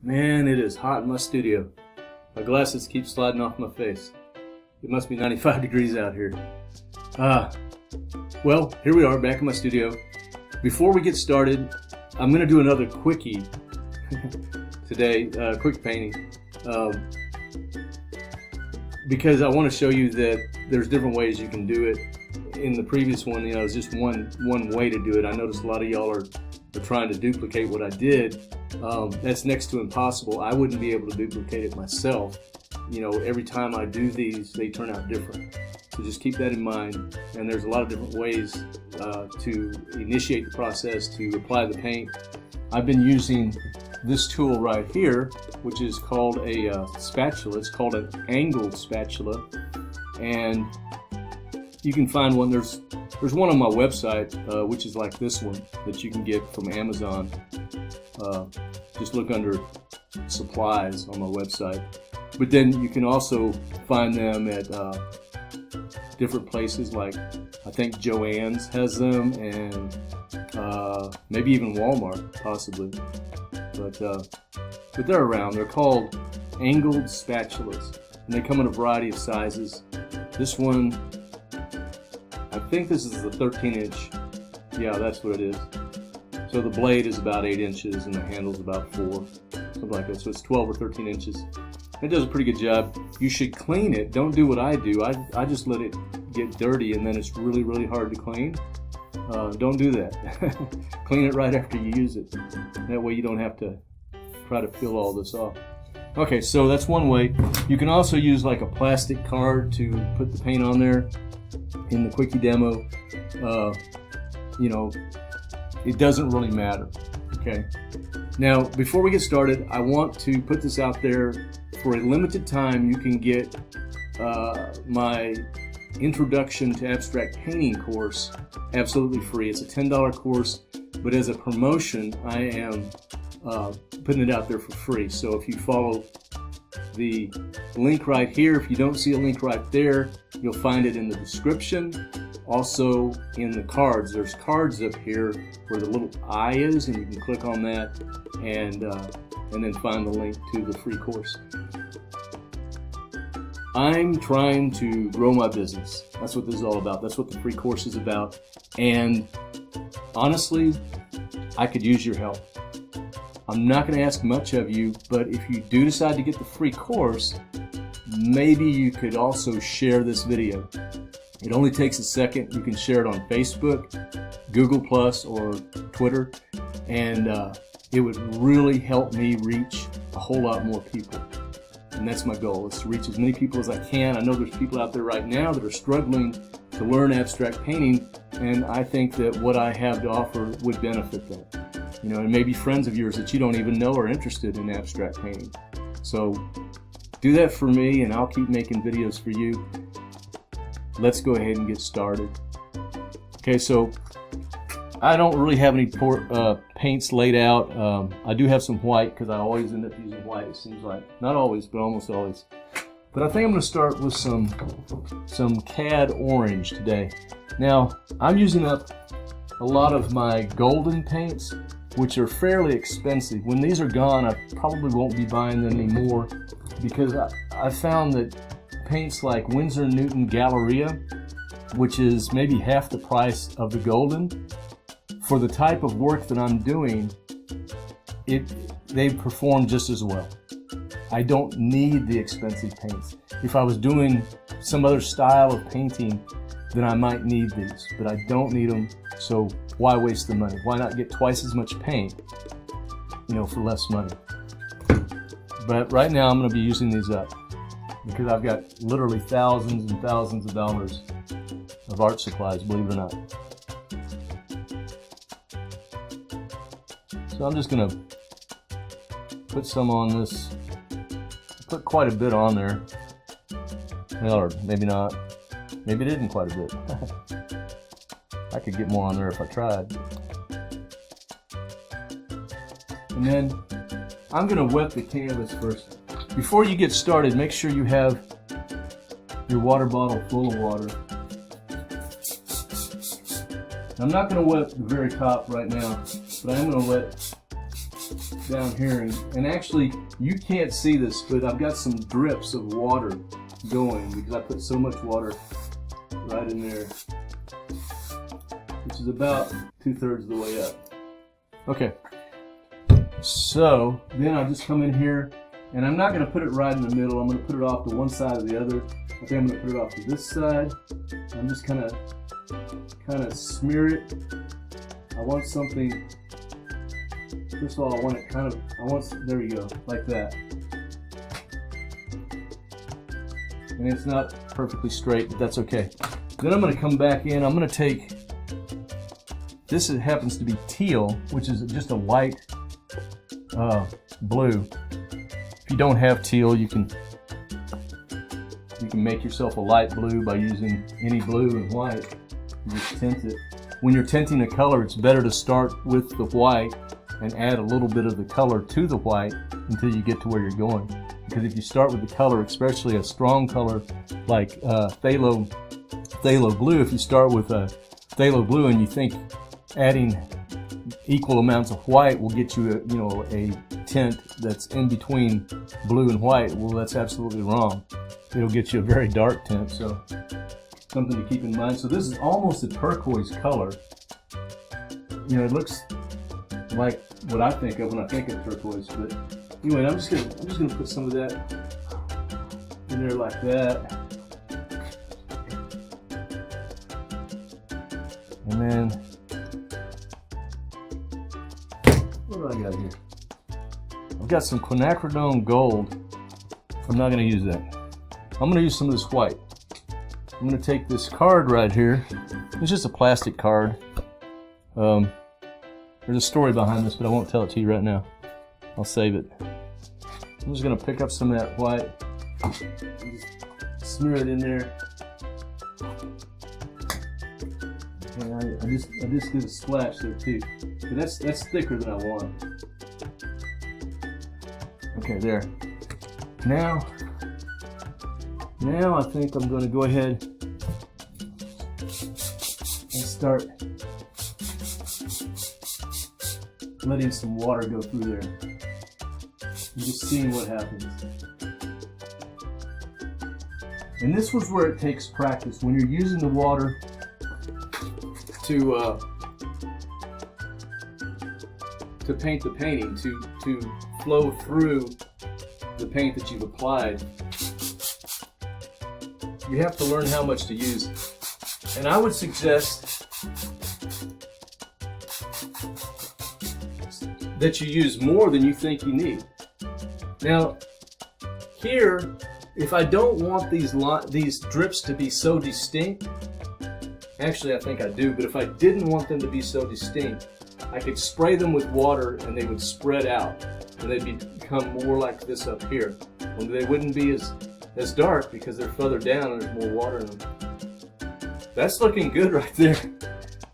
Man, it is hot in my studio. My glasses keep sliding off my face. It must be 95 degrees out here. Well, here we are back in my studio. Before we get started, I'm going to do another quickie today, quick painting, because I want to show you that there's different ways you can do it. In the previous one, it was just one way to do it. I noticed a lot of y'all are trying to duplicate what I did. That's next to impossible. I wouldn't be able to duplicate it myself. You know, every time I do these, they turn out different. So just keep that in mind. And there's a lot of different ways to initiate the process, to apply the paint. I've been using this tool right here, which is called a spatula. It's called an angled spatula. And you can find one. There's one on my website, which is like this one that you can get from Amazon. Just look under supplies on my website. But then you can also find them at different places, like I think Joann's has them, and maybe even Walmart, possibly. But they're around. They're called angled spatulas, and they come in a variety of sizes. This one, I think this is the 13-inch. Yeah, that's what it is. So the blade is about 8 inches and the handle's about 4, something like that. So it's 12 or 13 inches. It does a pretty good job. You should clean it. Don't do what I do. I just let it get dirty and then it's really, really hard to clean. Don't do that. Clean it right after you use it. That way you don't have to try to peel all this off. Okay, so that's one way. You can also use like a plastic card to put the paint on there. In the quickie demo, you know, it doesn't really matter. Okay. Now, before we get started, I want to put this out there. For a limited time, you can get my Introduction to Abstract Painting course absolutely free. It's a $10 course, but as a promotion, I am putting it out there for free. So if you follow the link right here, if you don't see a link right there, you'll find it in the description. Also in the cards, there's cards up here where the little I is, and you can click on that and then find the link to the free course. I'm trying to grow my business. That's what this is all about. That's what the free course is about. And honestly, I could use your help. I'm not going to ask much of you, but if you do decide to get the free course, maybe you could also share this video. It only takes a second. You can share it on Facebook, Google+, or Twitter, and it would really help me reach a whole lot more people. And that's my goal, is to reach as many people as I can. I know there's people out there right now that are struggling to learn abstract painting, and I think that what I have to offer would benefit them. You know, and maybe friends of yours that you don't even know are interested in abstract painting. So do that for me, and I'll keep making videos for you. Let's go ahead and get started. Okay, so I don't really have any paints laid out. I do have some white because I always end up using white, it seems like. Not always, but almost always. But I think I'm going to start with some Cad Orange today. Now, I'm using up a lot of my golden paints, which are fairly expensive. When these are gone, I probably won't be buying them anymore, because I found that paints like Winsor Newton Galleria, which is maybe half the price of the golden, for the type of work that I'm doing, they perform just as well. I don't need the expensive paints. If I was doing some other style of painting, then I might need these, but I don't need them, so why waste the money? Why not get twice as much paint, you know, for less money? But right now I'm going to be using these up because I've got literally thousands and thousands of dollars of art supplies, believe it or not. So I'm just going to put some on this, put quite a bit on there, or maybe not, maybe it isn't quite a bit. I could get more on there if I tried. And then I'm going to wet the canvas first. Before you get started, make sure you have your water bottle full of water. I'm not going to wet the very top right now, but I am going to wet down here, and actually you can't see this, but I've got some drips of water going because I put so much water right in there, which is about 2/3 of the way up. Okay, so then I just come in here, and I'm not going to put it right in the middle. I'm going to put it off to one side or the other. I think I'm going to put it off to this side. I'm just kind of smear it. I want something. First of all, I want it there you go, like that. And it's not perfectly straight, but that's okay. Then I'm going to come back in. I'm going to take this. It happens to be teal, which is just a light blue. If you don't have teal, you can make yourself a light blue by using any blue and white. You just tint it. When you're tinting a color, it's better to start with the white and add a little bit of the color to the white until you get to where you're going. Because if you start with the color, especially a strong color like phthalo blue, if you start with phthalo blue and you think adding equal amounts of white will get you a tint that's in between blue and white, well, that's absolutely wrong. It'll get you a very dark tint, so something to keep in mind. So this is almost a turquoise color. It looks like what I think of when I think of turquoise, but anyway, I'm just gonna put some of that in there like that, and then what do I got here? I've got some quinacridone gold. I'm not gonna use that. I'm gonna use some of this white. I'm gonna take this card right here. It's just a plastic card. There's a story behind this, but I won't tell it to you right now. I'll save it. I'm just gonna pick up some of that white, just smear it in there. And I just did a splash there too. But that's thicker than I want. Okay, there. Now I think I'm gonna go ahead and start letting some water go through there. And just seeing what happens. And this was where it takes practice. When you're using the water to paint the painting, to flow through the paint that you've applied, you have to learn how much to use. And I would suggest that you use more than you think you need. Now, here, if I don't want these drips to be so distinct, actually I think I do, but if I didn't want them to be so distinct, I could spray them with water and they would spread out, and they'd become more like this up here. Well, they wouldn't be as dark because they're further down and there's more water in them. That's looking good right there.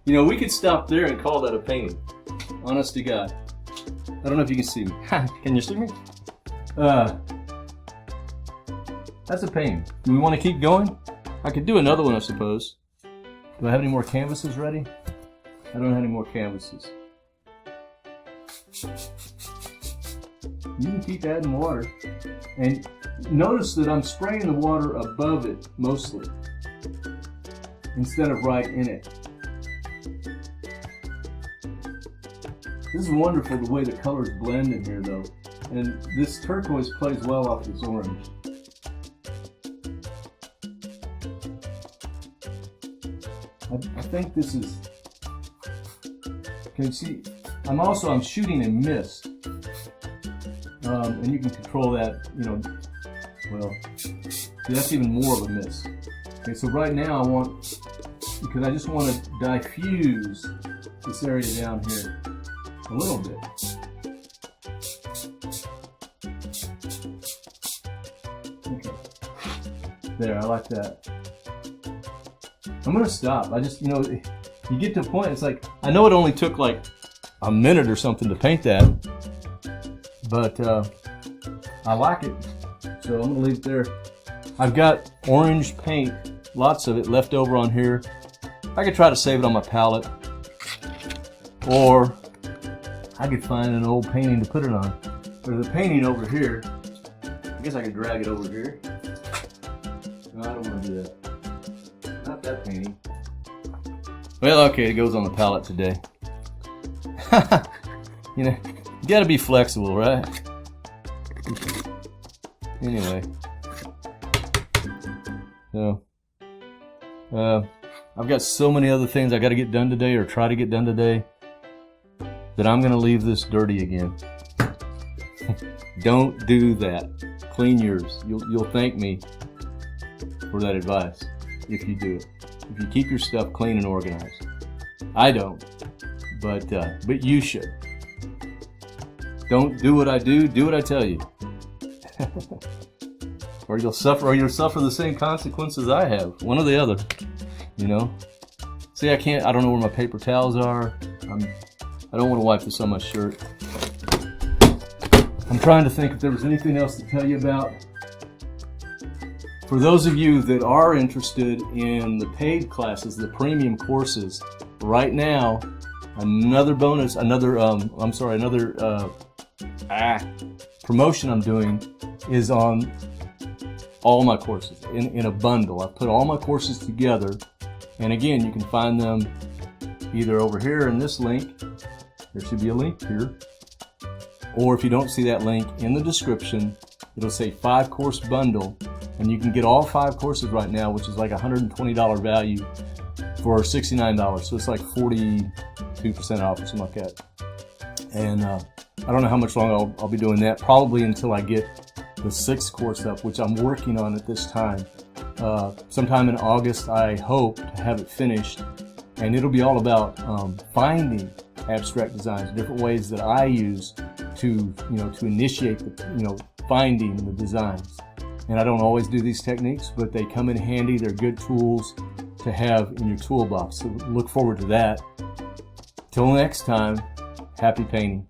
We could stop there and call that a painting. Honest to God. I don't know if you can see me. Can you see me? That's a painting. Do we want to keep going? I could do another one, I suppose. Do I have any more canvases ready? I don't have any more canvases. You can keep adding water. And notice that I'm spraying the water above it mostly, instead of right in it. This is wonderful the way the colors blend in here though. And this turquoise plays well off this orange. I think this is, can you see, I'm shooting in mist. And you can control that, well, see, that's even more of a mist. Okay, so right now because I just want to diffuse this area down here a little bit. Okay. There, I like that. I'm gonna stop. I just, you get to a point, it's like, I know it only took like a minute or something to paint that, but I like it, so I'm gonna leave it there. I've got orange paint, lots of it left over on here. I could try to save it on my palette, or I could find an old painting to put it on. There's a painting over here. I guess I could drag it over here. No, I don't want to do that. Not that painting. Well, okay, it goes on the palette today. You know, you gotta be flexible, right? Anyway. So, I've got so many other things I gotta get done today, or try to get done today, that I'm gonna leave this dirty again. Don't do that. Clean yours. You'll thank me for that advice if you do it. If you keep your stuff clean and organized. I don't, but you should. Don't do what I do. Do what I tell you, or you'll suffer the same consequences I have. One or the other, you know. See, I don't know where my paper towels are. I don't want to wipe this on my shirt. I'm trying to think if there was anything else to tell you about. For those of you that are interested in the paid classes, the premium courses, right now, another promotion I'm doing is on all my courses in a bundle. I've put all my courses together, and again, you can find them either over here in this link. There should be a link here. Or if you don't see that link, in the description, it'll say 5-course bundle, and you can get all 5 courses right now, which is like $120 value for $69. So it's like 42% off or something like that. And I don't know how much longer I'll be doing that, probably until I get the 6th course up, which I'm working on at this time. Sometime in August, I hope to have it finished, and it'll be all about finding abstract designs, different ways that I use to initiate finding the designs. And I don't always do these techniques, but they come in handy. They're good tools to have in your toolbox. So look forward to that. Till next time, happy painting.